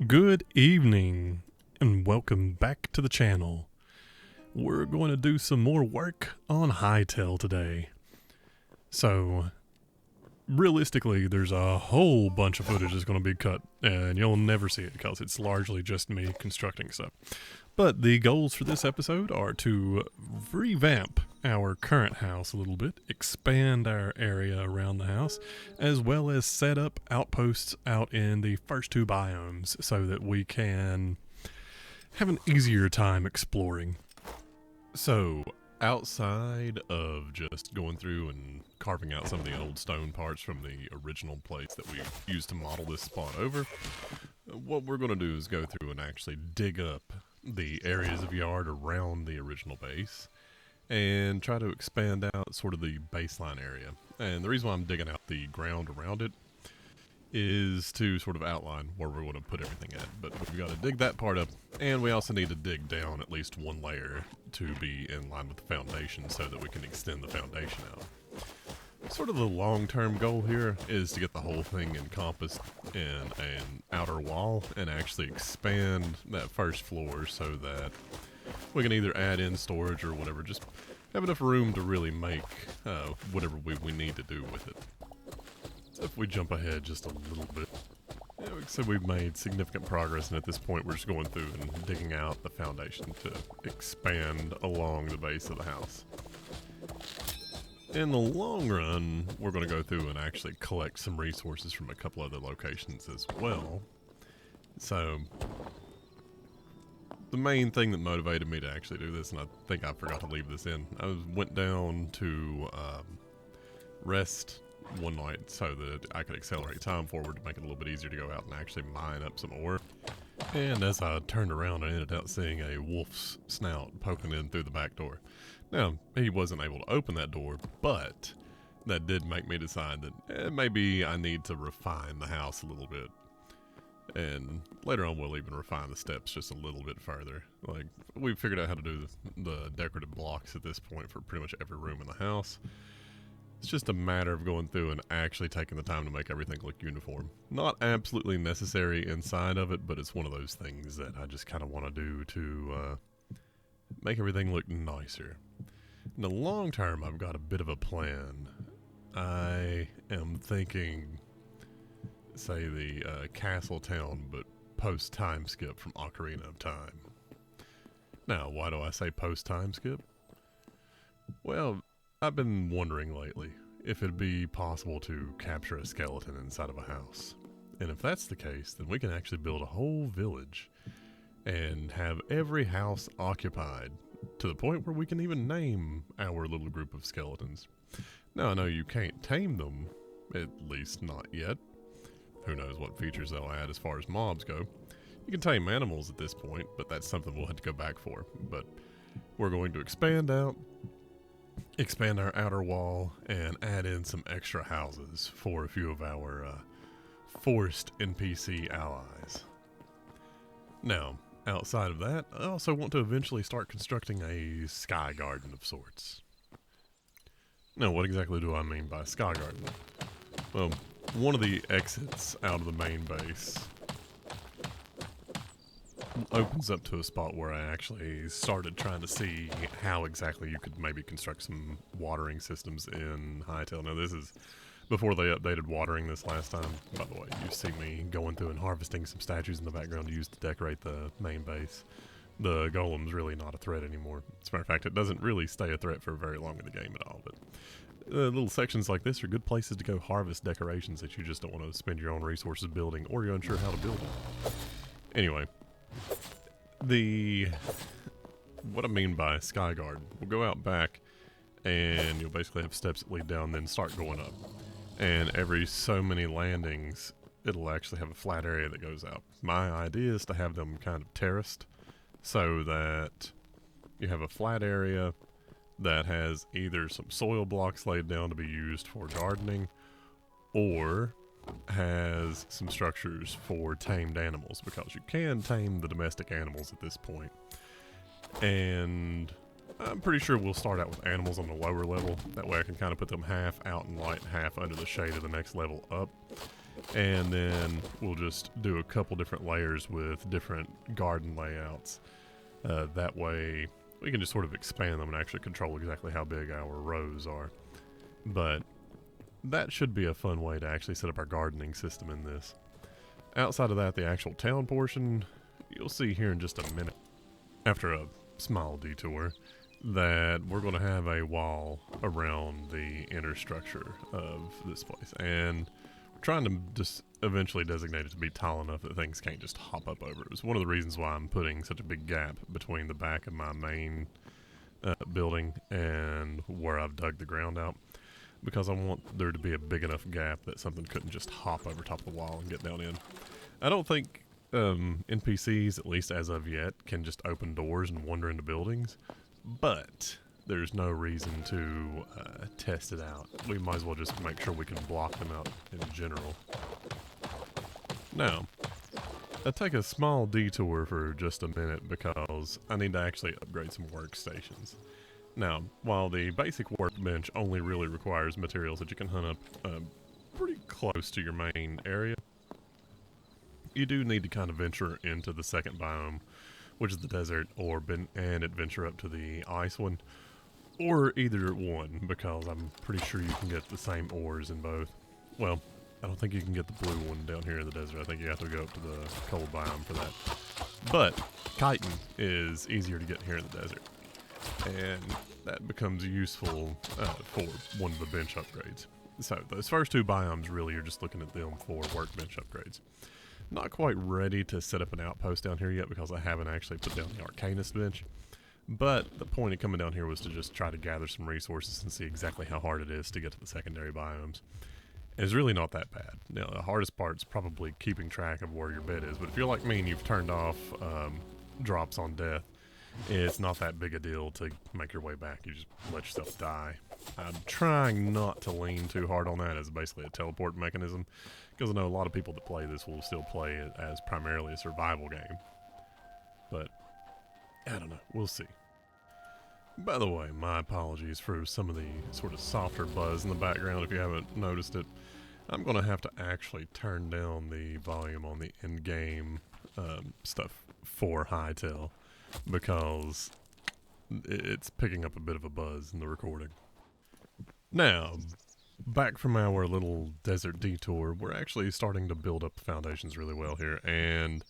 Good evening and welcome back to the channel. We're going to do some more work on Hytale today. So, realistically, there's a whole bunch of footage that's going to be cut and you'll never see it because it's largely just me constructing stuff. But the goals for this episode are to revamp our current house a little bit, expand our area around the house, as well as set up outposts out in the first two biomes so that we can have an easier time exploring. So, outside of just going through and carving out some of the old stone parts from the original place that we used to model this spot over, what we're going to do is go through and actually dig up the areas of yard around the original base and try to expand out sort of the baseline area. And the reason why I'm digging out the ground around it is to sort of outline where we're going to put everything at. But we've got to dig that part up, and we also need to dig down at least one layer to be in line with the foundation so that we can extend the foundation out. Sort of the long-term goal here is to get the whole thing encompassed in an outer wall and actually expand that first floor so that we can either add in storage or whatever, just have enough room to really make whatever we need to do with it. So if we jump ahead just a little bit, yeah, like I said, we've made significant progress, and at this point we're just going through and digging out the foundation to expand along the base of the house. In the long run, we're going to go through and actually collect some resources from a couple other locations as well. So, the main thing that motivated me to actually do this, and I think I forgot to leave this in, I went down to rest one night so that I could accelerate time forward to make it a little bit easier to go out and actually mine up some ore. And as I turned around, I ended up seeing a wolf's snout poking in through the back door. Now, he wasn't able to open that door, but that did make me decide that maybe I need to refine the house a little bit. And later on, we'll even refine the steps just a little bit further. Like, we've figured out how to do the decorative blocks at this point for pretty much every room in the house. It's just a matter of going through and actually taking the time to make everything look uniform. Not absolutely necessary inside of it, but it's one of those things that I just kind of want to do to make everything look nicer. In the long term, I've got a bit of a plan. I am thinking, say, the castle town, but post timeskip from Ocarina of Time. Now, why do I say post timeskip? Well, I've been wondering lately if it'd be possible to capture a skeleton inside of a house. And if that's the case, then we can actually build a whole village and have every house occupied to the point where we can even name our little group of skeletons. Now, I know you can't tame them, at least not yet. Who knows what features they'll add as far as mobs go. You can tame animals at this point, but that's something we'll have to go back for. But we're going to expand our outer wall and add in some extra houses for a few of our forced NPC allies. Now, outside of that, I also want to eventually start constructing a sky garden of sorts. Now, what exactly do I mean by sky garden? Well, one of the exits out of the main base opens up to a spot where I actually started trying to see how exactly you could maybe construct some watering systems in Hytale. Now, this is before they updated watering this last time. By the way, you see me going through and harvesting some statues in the background to use to decorate the main base. The golem's really not a threat anymore. As a matter of fact, it doesn't really stay a threat for very long in the game at all. But little sections like this are good places to go harvest decorations that you just don't want to spend your own resources building, or you're unsure how to build them. Anyway, what I mean by sky garden, we'll go out back and you'll basically have steps that lead down, then start going up. And every so many landings, it'll actually have a flat area that goes out. My idea is to have them kind of terraced so that you have a flat area that has either some soil blocks laid down to be used for gardening, or has some structures for tamed animals, because you can tame the domestic animals at this point. And I'm pretty sure we'll start out with animals on the lower level. That way I can kind of put them half out in light, half under the shade of the next level up. And then we'll just do a couple different layers with different garden layouts. That way we can just sort of expand them and actually control exactly how big our rows are. But that should be a fun way to actually set up our gardening system in this. Outside of that, the actual town portion, you'll see here in just a minute, after a small detour, that we're going to have a wall around the inner structure of this place. And we're trying to just eventually designate it to be tall enough that things can't just hop up over it. It's one of the reasons why I'm putting such a big gap between the back of my main building and where I've dug the ground out. Because I want there to be a big enough gap that something couldn't just hop over top of the wall and get down in. I don't think NPCs, at least as of yet, can just open doors and wander into buildings, but there's no reason to test it out. We might as well just make sure we can block them out in general. Now, I'll take a small detour for just a minute because I need to actually upgrade some workstations. Now, while the basic workbench only really requires materials that you can hunt up pretty close to your main area, you do need to kind of venture into the second biome, which is the desert, and adventure up to the ice one, or either one, because I'm pretty sure you can get the same ores in both. Well, I don't think you can get the blue one down here in the desert. I think you have to go up to the cold biome for that. But chitin is easier to get here in the desert, and that becomes useful for one of the bench upgrades. So those first two biomes, really, you're just looking at them for workbench upgrades. Not quite ready to set up an outpost down here yet because I haven't actually put down the Arcanist bench. But the point of coming down here was to just try to gather some resources and see exactly how hard it is to get to the secondary biomes. And it's really not that bad. Now, the hardest part is probably keeping track of where your bed is. But if you're like me and you've turned off drops on death, it's not that big a deal to make your way back. You just let yourself die. I'm trying not to lean too hard on that as basically a teleport mechanism, because I know a lot of people that play this will still play it as primarily a survival game. But, I don't know. We'll see. By the way, my apologies for some of the sort of softer buzz in the background if you haven't noticed it. I'm going to have to actually turn down the volume on the in-game stuff for Hytale, because it's picking up a bit of a buzz in the recording. Now, back from our little desert detour, we're actually starting to build up the foundations really well here, and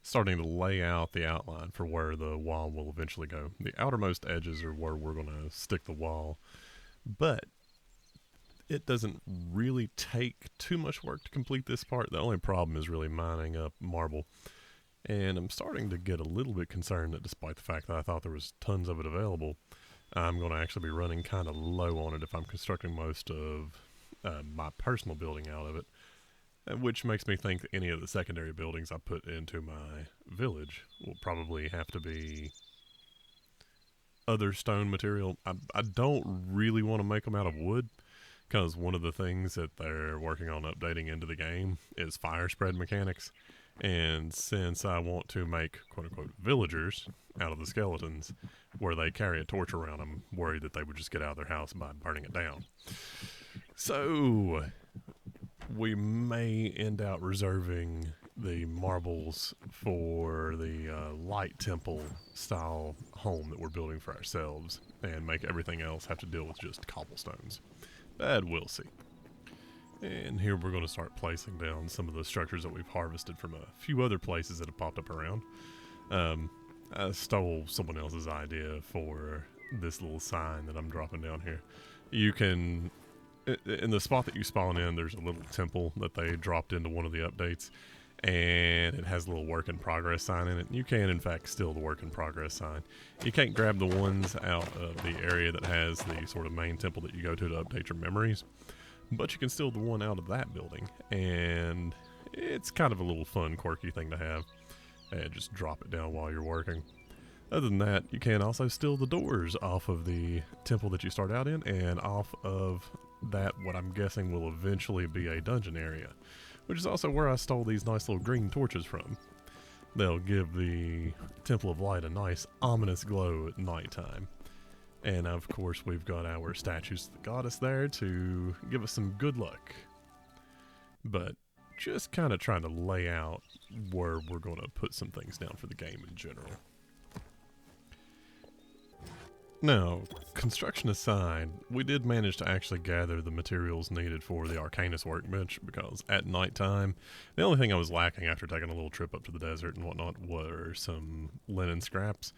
starting to lay out the outline for where the wall will eventually go. The outermost edges are where we're going to stick the wall, but it doesn't really take too much work to complete this part. The only problem is really mining up marble. And I'm starting to get a little bit concerned that despite the fact that I thought there was tons of it available, I'm going to actually be running kind of low on it if I'm constructing most of my personal building out of it, which makes me think that any of the secondary buildings I put into my village will probably have to be other stone material. I don't really want to make them out of wood, because one of the things that they're working on updating into the game is fire spread mechanics. And since I want to make quote-unquote villagers out of the skeletons, where they carry a torch around them, worried that they would just get out of their house by burning it down. So we may end out reserving the marbles for the light temple style home that we're building for ourselves, and make everything else have to deal with just cobblestones. But we'll see. And here we're going to start placing down some of the structures that we've harvested from a few other places that have popped up around. I stole someone else's idea for this little sign that I'm dropping down here. You can, in the spot that you spawn in, there's a little temple that they dropped into one of the updates, and it has a little work in progress sign in it. You can, in fact, steal the work in progress sign. You can't grab the ones out of the area that has the sort of main temple that you go to update your memories, but you can steal the one out of that building, and it's kind of a little fun, quirky thing to have. And just drop it down while you're working. Other than that, you can also steal the doors off of the temple that you start out in, and off of that, what I'm guessing will eventually be a dungeon area, which is also where I stole these nice little green torches from. They'll give the Temple of Light a nice ominous glow at nighttime. And of course, we've got our statues of the goddess there to give us some good luck. But just kind of trying to lay out where we're going to put some things down for the game in general. Now, construction aside, we did manage to actually gather the materials needed for the Arcanus workbench, because at nighttime, the only thing I was lacking after taking a little trip up to the desert and whatnot were some linen scraps.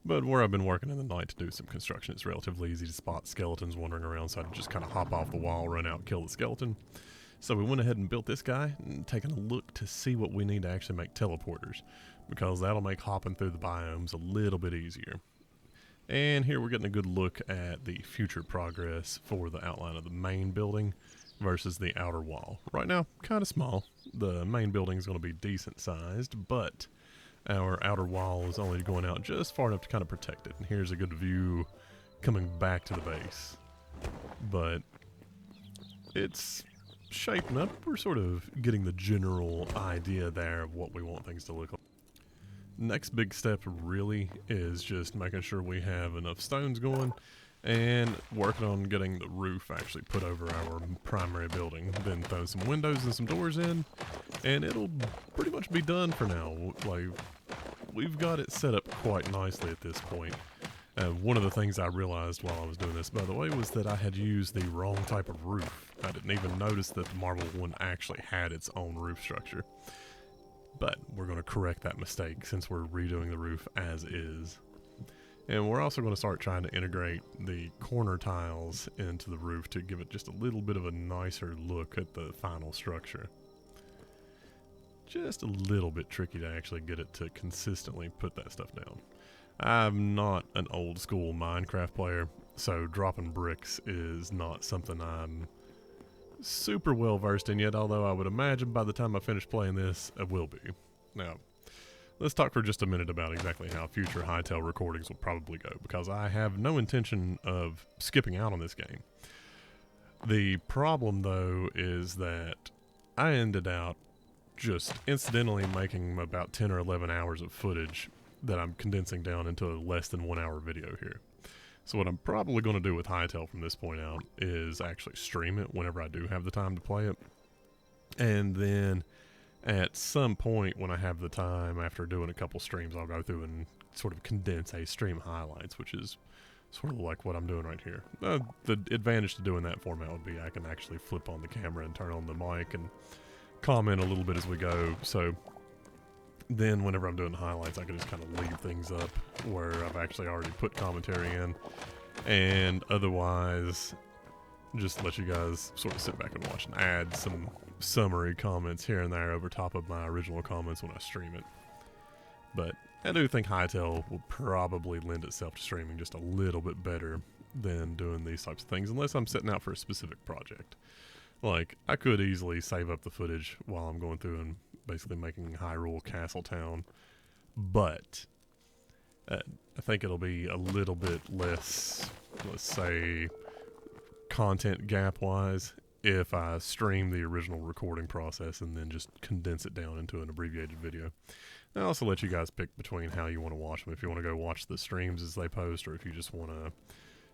But where I've been working in the night to do some construction, it's relatively easy to spot skeletons wandering around, so I just kind of hop off the wall, run out, kill the skeleton. So we went ahead and built this guy, and taking a look to see what we need to actually make teleporters, because that'll make hopping through the biomes a little bit easier. And here we're getting a good look at the future progress for the outline of the main building versus the outer wall. Right now, kind of small. The main building is going to be decent sized, but our outer wall is only going out just far enough to kind of protect it. And here's a good view coming back to the base. But it's shaping up. We're sort of getting the general idea there of what we want things to look like. Next big step really is just making sure we have enough stones going and working on getting the roof actually put over our primary building. Then throw some windows and some doors in, and it'll pretty much be done for now. Like, we've got it set up quite nicely at this point. One of the things I realized while I was doing this, by the way, was that I had used the wrong type of roof. I didn't even notice that the marble one actually had its own roof structure. But we're going to correct that mistake since we're redoing the roof as is. And we're also going to start trying to integrate the corner tiles into the roof to give it just a little bit of a nicer look at the final structure. Just a little bit tricky to actually get it to consistently put that stuff down. I'm not an old school Minecraft player, so dropping bricks is not something I'm super well versed in yet, although I would imagine by the time I finish playing this, I will be. Now, let's talk for just a minute about exactly how future Hytale recordings will probably go, because I have no intention of skipping out on this game. The problem, though, is that I ended out just incidentally making about 10 or 11 hours of footage that I'm condensing down into a less than 1 hour video here. So what I'm probably going to do with Hytale from this point out is actually stream it whenever I do have the time to play it. And then at some point when I have the time after doing a couple streams, I'll go through and sort of condense a stream highlights, which is sort of like what I'm doing right here. The advantage to doing that format would be I can actually flip on the camera and turn on the mic and comment a little bit as we go. So then whenever I'm doing highlights, I can just kind of leave things up where I've actually already put commentary in, and otherwise just let you guys sort of sit back and watch and add some summary comments here and there over top of my original comments when I stream it. But I do think Hytale will probably lend itself to streaming just a little bit better than doing these types of things, unless I'm setting out for a specific project. Like, I could easily save up the footage while I'm going through and basically making Hyrule Castle Town, but I think it'll be a little bit less, let's say, content gap-wise if I stream the original recording process and then just condense it down into an abbreviated video. I'll also let you guys pick between how you want to watch them, if you want to go watch the streams as they post, or if you just want to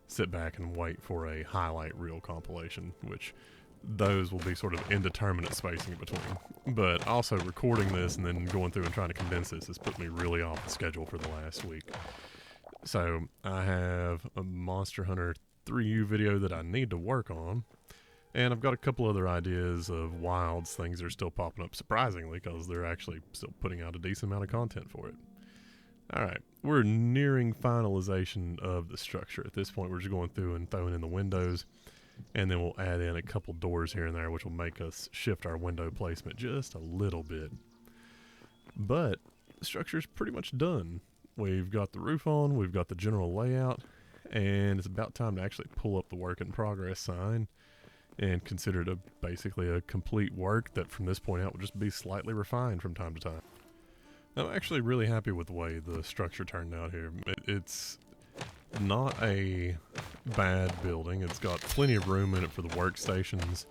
sit back and wait for a highlight reel compilation, which those will be sort of indeterminate spacing in between. But also recording this and then going through and trying to condense this has put me really off the schedule for the last week. So I have a Monster Hunter 3U video that I need to work on, and I've got a couple other ideas of Wilds things that are still popping up, surprisingly, because they're actually still putting out a decent amount of content for it. Alright, we're nearing finalization of the structure. At this point, we're just going through and throwing in the windows, and then we'll add in a couple doors here and there, which will make us shift our window placement just a little bit. But the structure's pretty much done. We've got the roof on, we've got the general layout, and it's about time to actually pull up the work in progress sign and consider it basically a complete work that from this point out will just be slightly refined from time to time. I'm actually really happy with the way the structure turned out here. It's not a bad building. It's got plenty of room in it for the workstations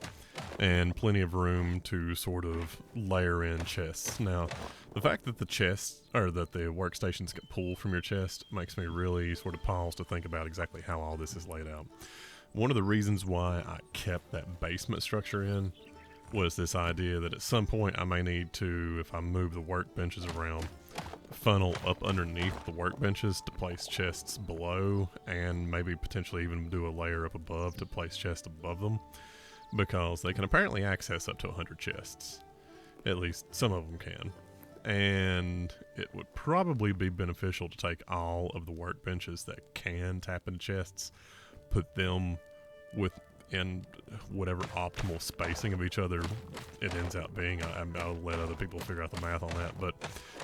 and plenty of room to sort of layer in chests. Now, the fact that the chests, or that the workstations get pulled from your chest, makes me really sort of pause to think about exactly how all this is laid out. One of the reasons why I kept that basement structure in was this idea that at some point I may need to, if I move the workbenches around, funnel up underneath the workbenches to place chests below, and maybe potentially even do a layer up above to place chests above them, because they can apparently access up to 100 chests. At least some of them can. And it would probably be beneficial to take all of the workbenches that can tap into chests, put them within whatever optimal spacing of each other it ends up being. I'll let other people figure out the math on that, but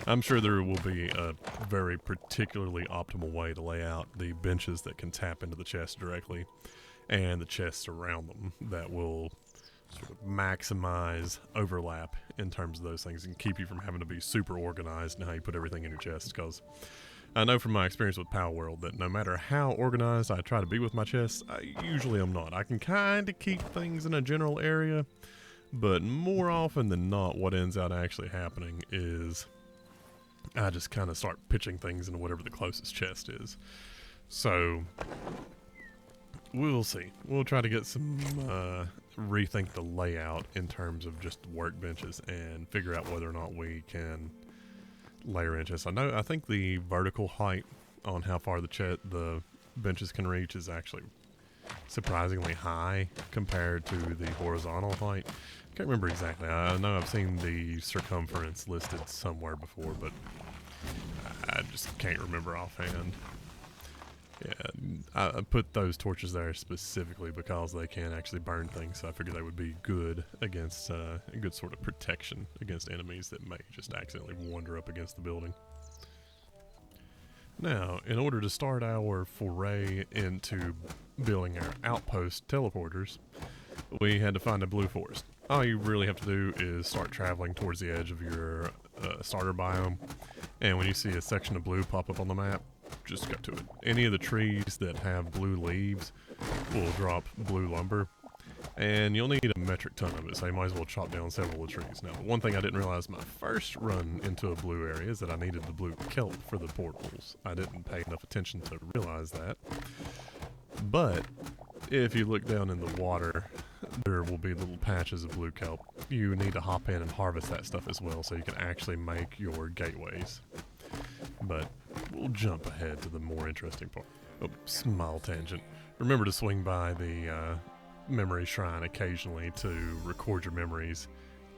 I'm sure there will be a very particularly optimal way to lay out the benches that can tap into the chest directly and the chests around them that will sort of maximize overlap in terms of those things and keep you from having to be super organized in how you put everything in your chest. Because I know from my experience with Power World that no matter how organized I try to be with my chests, I usually am not. I can kind of keep things in a general area, but more often than not, what ends out actually happening is I just kind of start pitching things into whatever the closest chest is. So we'll see. We'll try to get some rethink the layout in terms of just workbenches and figure out whether or not we can layer in chests. I think the vertical height on how far the benches can reach is actually surprisingly high compared to the horizontal height. Can't remember exactly. I know I've seen the circumference listed somewhere before, but I just can't remember offhand. Yeah, I put those torches there specifically because they can actually burn things, so I figured they would be good against a good sort of protection against enemies that may just accidentally wander up against the building. Now, in order to start our foray into building our outpost teleporters, we had to find a blue forest. All you really have to do is start traveling towards the edge of your starter biome, and when you see a section of blue pop up on the map, just go to it. Any of the trees that have blue leaves will drop blue lumber, and you'll need a metric ton of it, so you might as well chop down several of the trees. Now, one thing I didn't realize my first run into a blue area is that I needed the blue kelp for the portals. I didn't pay enough attention to realize that. But if you look down in the water, there will be little patches of blue kelp. You need to hop in and harvest that stuff as well so you can actually make your gateways. But we'll jump ahead to the more interesting part. Oh, small tangent. Remember to swing by the memory shrine occasionally to record your memories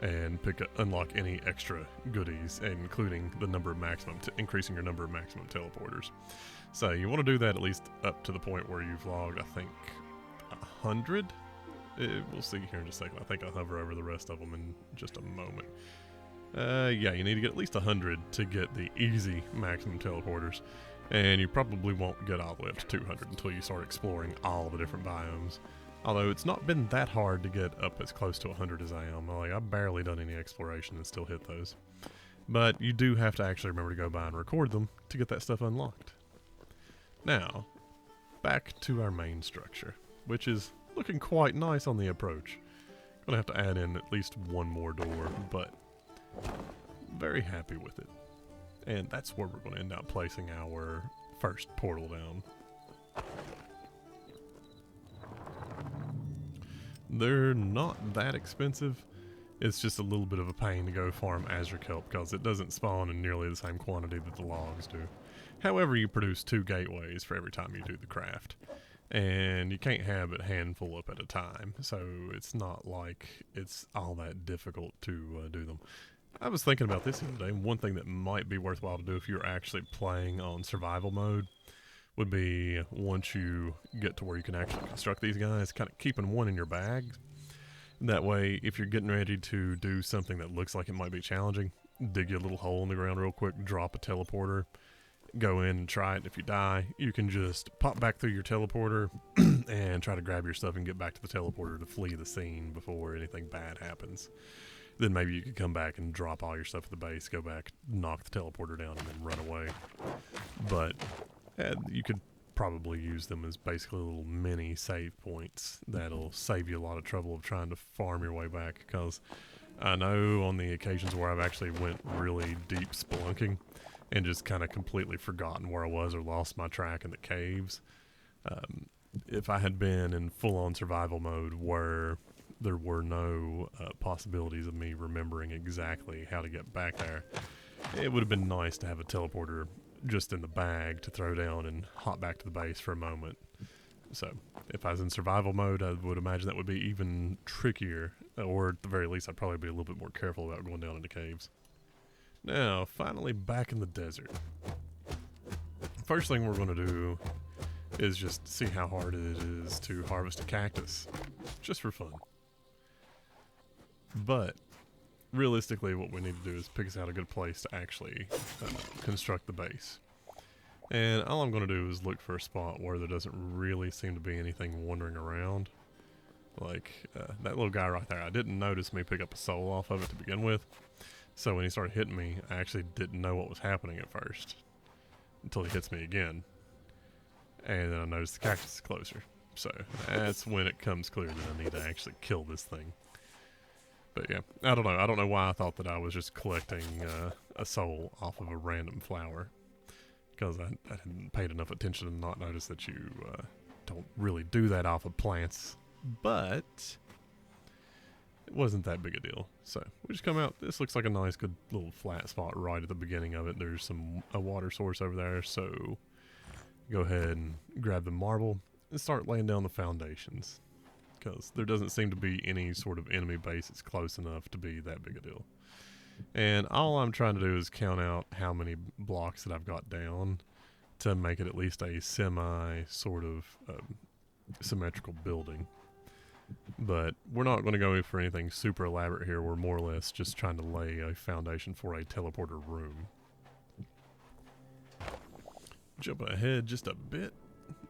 and unlock any extra goodies, including the number of increasing your number of maximum teleporters. So you want to do that at least up to the point where you've logged, I think, 100? We'll see here in just a second. I think I'll hover over the rest of them in just a moment. Yeah, you need to get at least 100 to get the easy maximum teleporters, and you probably won't get all the way up to 200 until you start exploring all the different biomes. Although it's not been that hard to get up as close to 100 as I am. Like, I've barely done any exploration and still hit those. But you do have to actually remember to go by and record them to get that stuff unlocked. Now, back to our main structure, which is looking quite nice on the approach. Gonna have to add in at least one more door, but very happy with it. And that's where we're going to end up placing our first portal down. They're not that expensive. It's just a little bit of a pain to go farm azure kelp because it doesn't spawn in nearly the same quantity that the logs do. However, you produce 2 gateways for every time you do the craft. And you can't have a handful up at a time, so it's not like it's all that difficult to do them. I was thinking about this the other day, and one thing that might be worthwhile to do if you're actually playing on survival mode would be, once you get to where you can actually construct these guys, kind of keeping one in your bag. That way, if you're getting ready to do something that looks like it might be challenging, dig you a little hole in the ground real quick, drop a teleporter, go in and try it. If you die, you can just pop back through your teleporter and try to grab your stuff and get back to the teleporter to flee the scene before anything bad happens. Then maybe you could come back and drop all your stuff at the base, go back, knock the teleporter down, and then run away. But you could probably use them as basically little mini save points that'll save you a lot of trouble of trying to farm your way back, because I know on the occasions where I've actually went really deep spelunking and just kind of completely forgotten where I was or lost my track in the caves. If I had been in full-on survival mode where there were no possibilities of me remembering exactly how to get back there. It would have been nice to have a teleporter just in the bag to throw down and hop back to the base for a moment. So, if I was in survival mode, I would imagine that would be even trickier, or at the very least, I'd probably be a little bit more careful about going down into caves. Now, finally back in the desert. First thing we're going to do is just see how hard it is to harvest a cactus, just for fun. But, realistically, what we need to do is pick us out a good place to actually construct the base. And all I'm going to do is look for a spot where there doesn't really seem to be anything wandering around. Like that little guy right there. I didn't notice me pick up a soul off of it to begin with. So when he started hitting me, I actually didn't know what was happening at first. Until he hits me again. And then I noticed the cactus is closer. So that's when it comes clear that I need to actually kill this thing. But yeah, I don't know. I don't know why I thought that I was just collecting a soul off of a random flower. Because I hadn't paid enough attention to not notice that you don't really do that off of plants. But it wasn't that big a deal. So we just come out. This looks like a nice, good little flat spot right at the beginning of it. There's a water source over there. So go ahead and grab the marble and start laying down the foundations. Because there doesn't seem to be any sort of enemy base that's close enough to be that big a deal. And all I'm trying to do is count out how many blocks that I've got down to make it at least a semi sort of symmetrical building. But we're not going to go for anything super elaborate here. We're more or less just trying to lay a foundation for a teleporter room. Jumping ahead just a bit,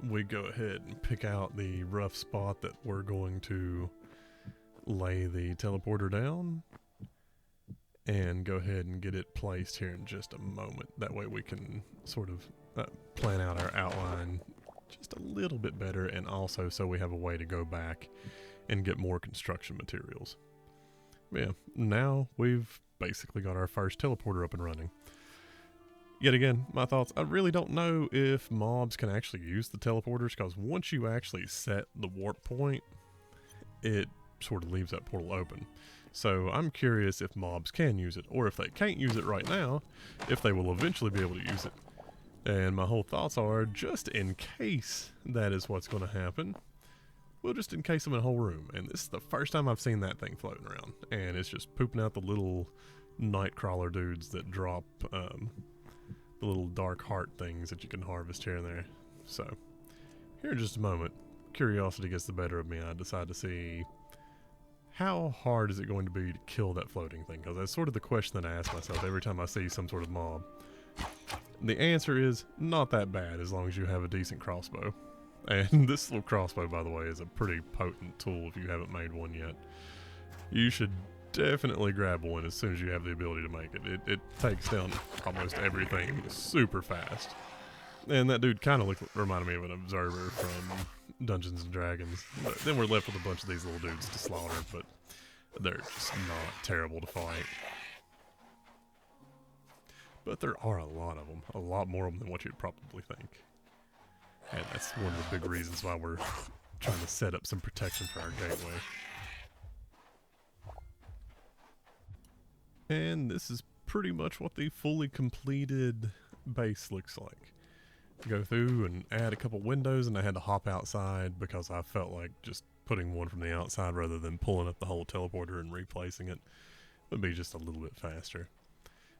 we go ahead and pick out the rough spot that we're going to lay the teleporter down. And go ahead and get it placed here in just a moment. That way we can sort of plan out our outline just a little bit better, and also so we have a way to go back and get more construction materials. Yeah, now we've basically got our first teleporter up and running. Yet again, my thoughts, I really don't know if mobs can actually use the teleporters, because once you actually set the warp point, it sort of leaves that portal open. So I'm curious if mobs can use it, or if they can't use it right now, if they will eventually be able to use it. And my whole thoughts are, just in case that is what's going to happen, we'll just encase them in a whole room. And this is the first time I've seen that thing floating around. And it's just pooping out the little night crawler dudes that drop the little dark heart things that you can harvest here and there. So, here in just a moment, curiosity gets the better of me. I decide to see how hard is it going to be to kill that floating thing? Because that's sort of the question that I ask myself every time I see some sort of mob. The answer is not that bad as long as you have a decent crossbow. And this little crossbow, by the way, is a pretty potent tool if you haven't made one yet. You should definitely grab one as soon as you have the ability to make it. It takes down almost everything super fast. And that dude kind of reminded me of an observer from Dungeons and Dragons. But then we're left with a bunch of these little dudes to slaughter, but they're just not terrible to fight. But there are a lot of them. A lot more of them than what you'd probably think. And that's one of the big reasons why we're trying to set up some protection for our gateway. And this is pretty much what the fully completed base looks like. Go through and add a couple windows, and I had to hop outside because I felt like just putting one from the outside rather than pulling up the whole teleporter and replacing it would be just a little bit faster.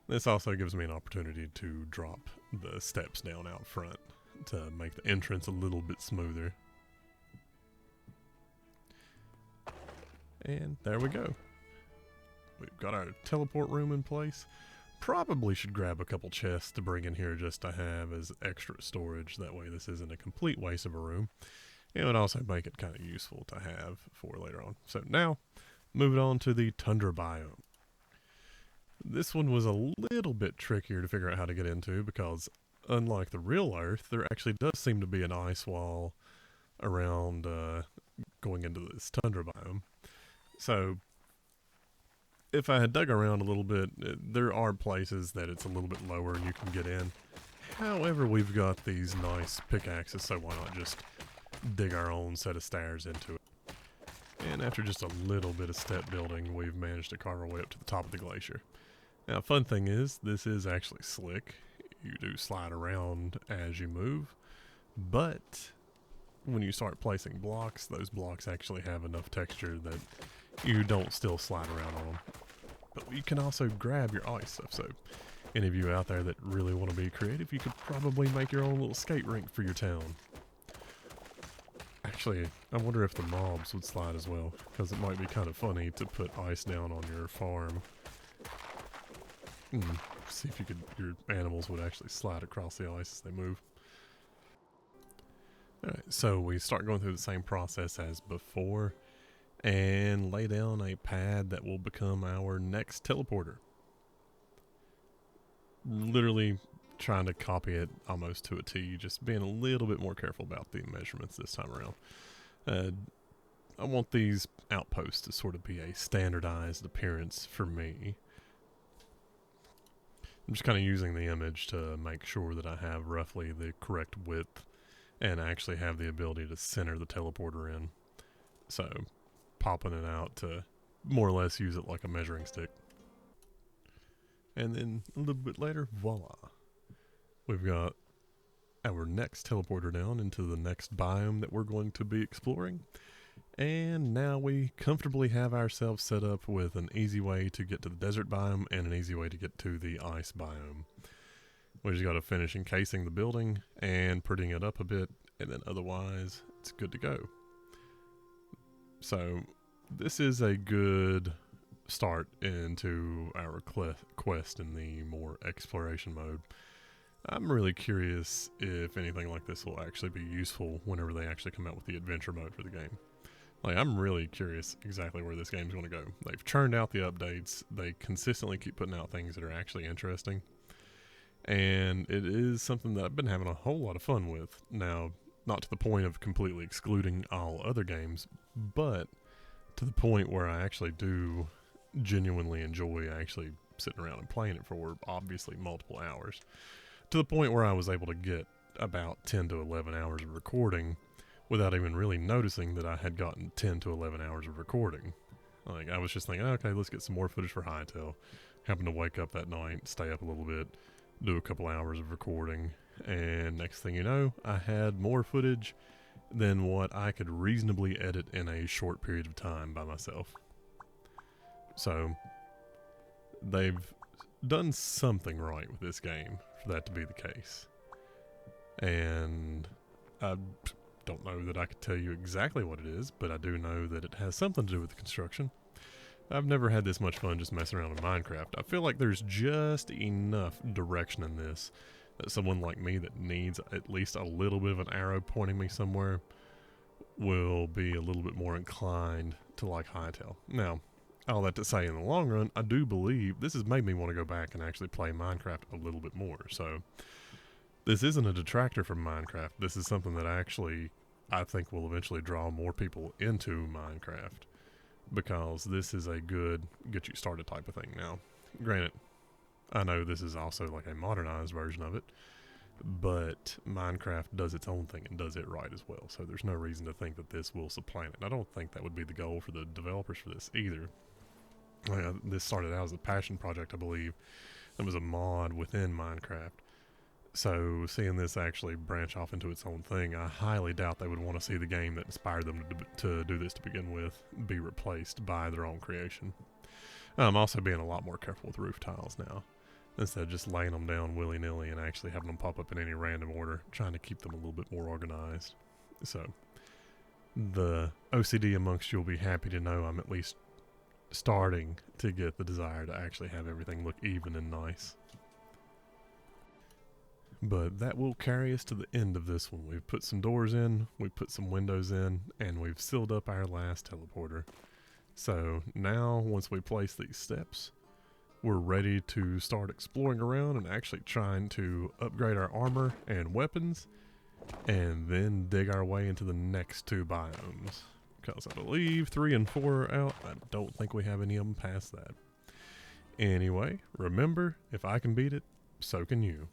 This also gives me an opportunity to drop the steps down out front to make the entrance a little bit smoother. And there we go. We've got our teleport room in place. Probably should grab a couple chests to bring in here just to have as extra storage. That way this isn't a complete waste of a room. It would also make it kind of useful to have for later on. So now, moving on to the tundra biome. This one was a little bit trickier to figure out how to get into because unlike the real Earth, there actually does seem to be an ice wall around going into this tundra biome. So if I had dug around a little bit, there are places that it's a little bit lower and you can get in. However, we've got these nice pickaxes, so why not just dig our own set of stairs into it. And after just a little bit of step building, we've managed to carve our way up to the top of the glacier. Now, fun thing is, this is actually slick. You do slide around as you move, but when you start placing blocks, those blocks actually have enough texture that you don't still slide around on them. But you can also grab your ice stuff, so any of you out there that really want to be creative, you could probably make your own little skate rink for your town. Actually, I wonder if the mobs would slide as well, because it might be kind of funny to put ice down on your farm. See if your animals would actually slide across the ice as they move. Alright, so we start going through the same process as before, and lay down a pad that will become our next teleporter. Literally trying to copy it almost to a T, just being a little bit more careful about the measurements this time around. I want these outposts to sort of be a standardized appearance for me. I'm just kind of using the image to make sure that I have roughly the correct width and actually have the ability to center the teleporter in. So popping it out to more or less use it like a measuring stick. And then a little bit later, voila. We've got our next teleporter down into the next biome that we're going to be exploring. And now we comfortably have ourselves set up with an easy way to get to the desert biome and an easy way to get to the ice biome. We just got to finish encasing the building and prettying it up a bit, and then otherwise it's good to go. So this is a good start into our quest in the more exploration mode. I'm really curious if anything like this will actually be useful whenever they actually come out with the adventure mode for the game. Like, I'm really curious exactly where this game's going to go. They've churned out the updates. They consistently keep putting out things that are actually interesting. And it is something that I've been having a whole lot of fun with. Now, not to the point of completely excluding all other games, but to the point where I actually do genuinely enjoy actually sitting around and playing it for obviously multiple hours. To the point where I was able to get about 10 to 11 hours of recording without even really noticing that I had gotten 10 to 11 hours of recording. Like, I was just thinking, okay, let's get some more footage for Hytale. Happened to wake up that night, stay up a little bit, do a couple hours of recording, and next thing you know, I had more footage than what I could reasonably edit in a short period of time by myself. So, they've done something right with this game for that to be the case. And I don't know that I could tell you exactly what it is, but I do know that it has something to do with the construction. I've never had this much fun just messing around in Minecraft. I feel like there's just enough direction in this that someone like me that needs at least a little bit of an arrow pointing me somewhere will be a little bit more inclined to like Hytale. Now, all that to say, in the long run, I do believe this has made me want to go back and actually play Minecraft a little bit more. So this isn't a detractor from Minecraft. This is something that I think will eventually draw more people into Minecraft, because this is a good get you started type of thing. Now, granted, I know this is also like a modernized version of it, but Minecraft does its own thing and does it right as well. So there's no reason to think that this will supplant it. I don't think that would be the goal for the developers for this either. This started out as a passion project, I believe. It was a mod within Minecraft. So seeing this actually branch off into its own thing, I highly doubt they would want to see the game that inspired them to do this to begin with be replaced by their own creation. I'm also being a lot more careful with roof tiles now, instead of just laying them down willy-nilly and actually having them pop up in any random order, trying to keep them a little bit more organized. So the OCD amongst you will be happy to know I'm at least starting to get the desire to actually have everything look even and nice. But that will carry us to the end of this one. We've put some doors in, we've put some windows in, and we've sealed up our last teleporter. So now, once we place these steps, we're ready to start exploring around and actually trying to upgrade our armor and weapons, and then dig our way into the next two biomes. Because I believe 3 and 4 are out. I don't think we have any of them past that. Anyway, remember, if I can beat it, so can you.